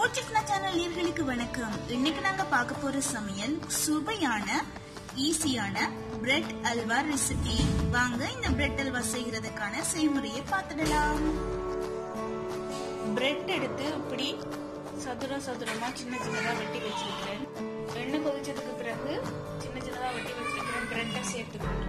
Food சிக்னா channel நேயர்களுக்கு வணக்கம். இன்னைக்கு நாங்க பார்க்க போற சமையல் சுவையான ஈஸியான பிரெட் அல்வா ரெசிபி. வாங்க இந்த பிரெட் அல்வா செய்யறதுக்கான செய்முறையை பார்த்துடலாம். பிரெட் எடுத்து இப்படி சதுரமா சின்ன சின்னதா வெட்டி வச்சிருக்கிறேன். எண்ணெய் கொதிச்சதுக்கு பிறகு சின்ன சின்னதா வெட்டி வச்சிருக்கிறேன் பிரெட்டை சேர்த்துக்கிறேன்.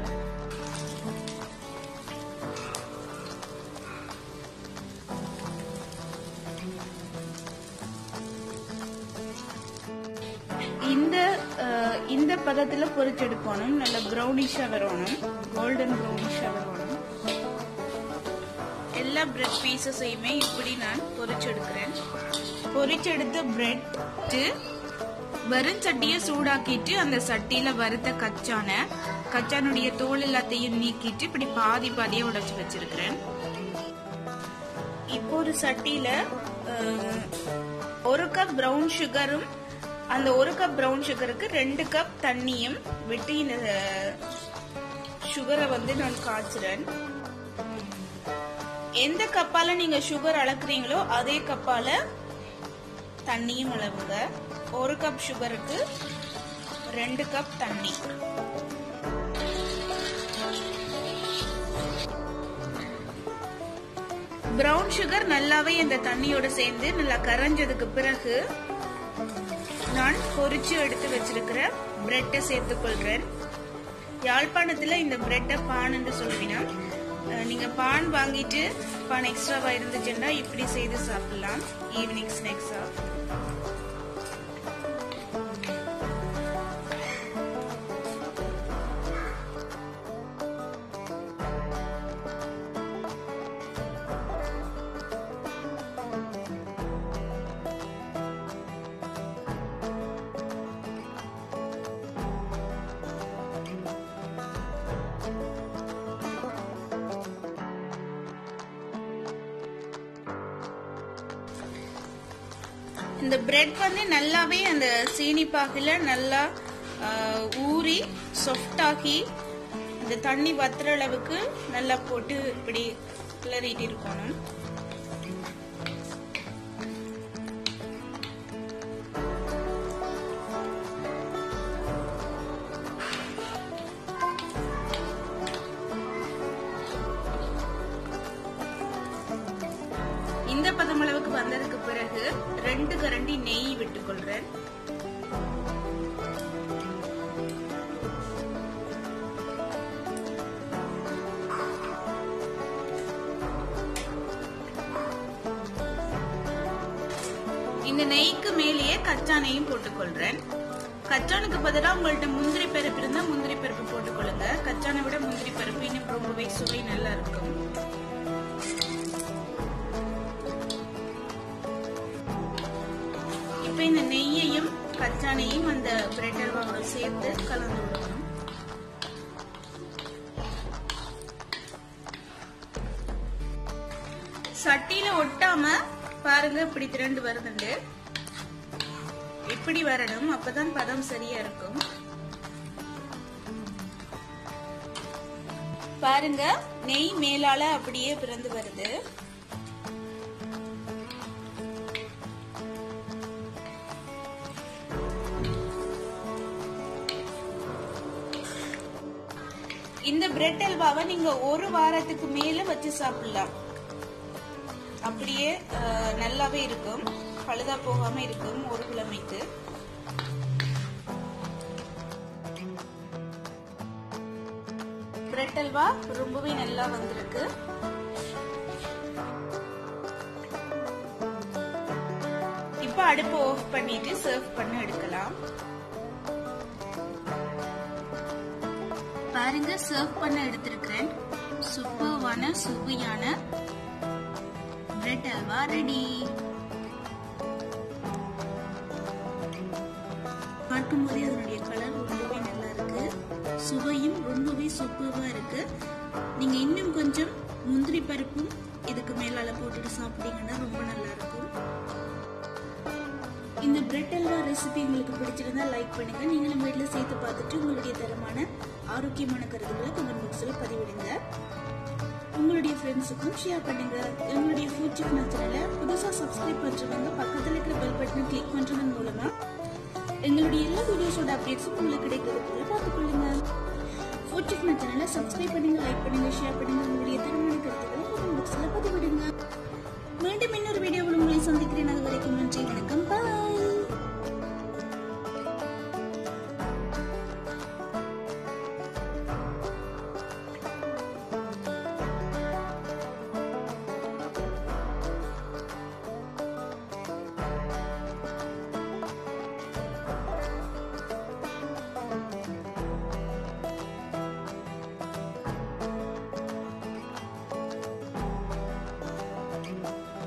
இந்த பதத்துல பொரிச்செடுக்கணும். நல்ல ப்ரௌனிஷா வரணும், கோல்டன் ப்ரௌனிஷா வரணும். எல்லா பிரெட் பீசஸையுமே இப்படி நான் பொரிச்செடுக்கிறேன். பொரிச்செடுத்த பிரெட் வெறும் சட்டியை சூடாக்கிட்டு அந்த சட்டியில வறுத்த கச்சானுடைய தோல் எல்லாத்தையும் நீக்கிட்டு இப்படி பாதி பாதியா உடைச்சு வச்சிருக்கிறேன். இப்போ ஒரு சட்டியில 1 கப் பிரவுன் சுகரும் அந்த 1 கப் பிரவுன் சுகருக்கு 2 கப் தண்ணியும் விட்டு இந்த சுகரை நான் காய்ச்சுறேன். எந்த கப்பால நீங்க சுகர் அளக்குறீங்களோ அதே கப்பால தண்ணியும் அளவுங்க. 1 கப் சுகருக்கு 2 கப் தண்ணி. பிரவுன் சுகர் நல்லாவே இந்த தண்ணியோட சேர்ந்து நல்லா கரைஞ்சதுக்கு பிறகு நான் பொரிச்சு எடுத்து வச்சிருக்கிற பிரெட்டை சேர்த்துக் கொள்றேன். யாழ்ப்பாணத்துல இந்த பிரெட்டை பான் என்று சொல்லுவீங்க. நீங்க பான் வாங்கிட்டு பான் எக்ஸ்ட்ராவா இருந்துச்சுன்னா இப்படி செய்து சாப்பிடலாம் ஈவினிங் ஸ்நாக்ஸா. இந்த பிரெட் நல்லாவே அந்த சீனி பாகுல நல்லா ஊறி சாஃப்டாகி இந்த தண்ணி வத்துற அளவுக்கு நல்லா போட்டு இப்படி கிளறிட்டு இருக்கணும். இந்த பதமளவுக்கு வந்ததுக்கு பிறகு 2 கரண்டி நெய் விட்டுக்கொள்றேன். இந்த நெய்க்கு மேலேயே கச்சானையும் போட்டுக்கொள்றேன். கச்சானுக்கு பதிலாக உங்கள்ட்ட முந்திரி பருப்பு இருந்தா முந்திரி பருப்பு போட்டுக்கொள்ளுங்க. கச்சானை விட முந்திரி பருப்பு இன்னும் ரொம்பவே சுவை நல்லா இருக்கும். இப்ப இந்த நெய்யையும் கச்சானையும் அந்த பிரெட் அல்வாவோட சேர்த்து கலந்து விடணும். சட்டியில ஒட்டாம பாருங்க இப்படி திரண்டு வருதுண்டு. இப்படி வரணும், அப்பதான் பதம் சரியா இருக்கும். பாருங்க நெய் மேலால அப்படியே பிறந்து வருது. இந்த பிரெட் அல்வாவை நீங்க 1 வாரத்துக்கு மேல வச்சு சாப்பிடலாம். அப்படியே நல்லாவே இருக்கும், பழுதா போகாம இருக்கும் 1 கிழமைக்கு. பிரெட் அல்வா ரொம்பவே நல்லா வந்திருக்கு. இப்ப அடுப்பு ஆஃப் பண்ணிட்டு சர்வ் பண்ண எடுக்கலாம். பாருங்க சர்வ் பண்ண எடுத்திருக்கிறேன். சூப்பர்வான சுவையான பிரெட் அல்வா ரெடி. பார்க்கும்போதே அதனுடைய கலர் ரொம்பவே நல்லா இருக்கு, சுவையும் ரொம்பவே சூப்பர்வா இருக்கு. நீங்க இன்னும் கொஞ்சம் முந்திரி பருப்பும் இதுக்கு மேலால போட்டுட்டு சாப்பிட்டீங்கன்னா ரொம்ப நல்லா இருக்கும். இந்த பிரெட் அல்வா ரெசிபி உங்களுக்கு பிடிச்சிருந்தா லைக் பண்ணுங்க. நீங்களும் வீட்டுல சேர்த்து பார்த்துட்டு உங்களுடைய தரமான ஆரோக்கியமான கருத்துக்களை கமெண்ட் பாக்ஸ்ல பதிவிடுங்க. உங்களுடைய ஃப்ரெண்ட்ஸுக்கும் ஷேர் பண்ணுங்க. எங்களுடைய ஃபுட் செஃப் சேனலை புதுசா சப்ஸ்கிரைப் பண்றவங்க பக்கத்துல இருக்கிற பெல் பட்டனை கிளிக் பண்றதன் மூலமா எங்களுடைய எல்லா வீடியோஸோட அப்டேட்ஸும் உங்களுக்கு கிடைக்கிறது போல பார்த்துக்கொள்ளுங்க. ஃபுட் செஃப் சேனலை சப்ஸ்கிரைப் பண்ணுங்க, லைக் பண்ணுங்க, ஷேர் பண்ணுங்க. உங்களுடைய திறமையான கருத்துக்களை கமெண்ட் பாக்ஸ்ல பதிவிடுங்க. மீண்டும் இன்னொரு வீடியோவில் உங்களை சந்திக்கிறேன். அது வரைக்கும் நன்றி, வணக்கம், பாய்.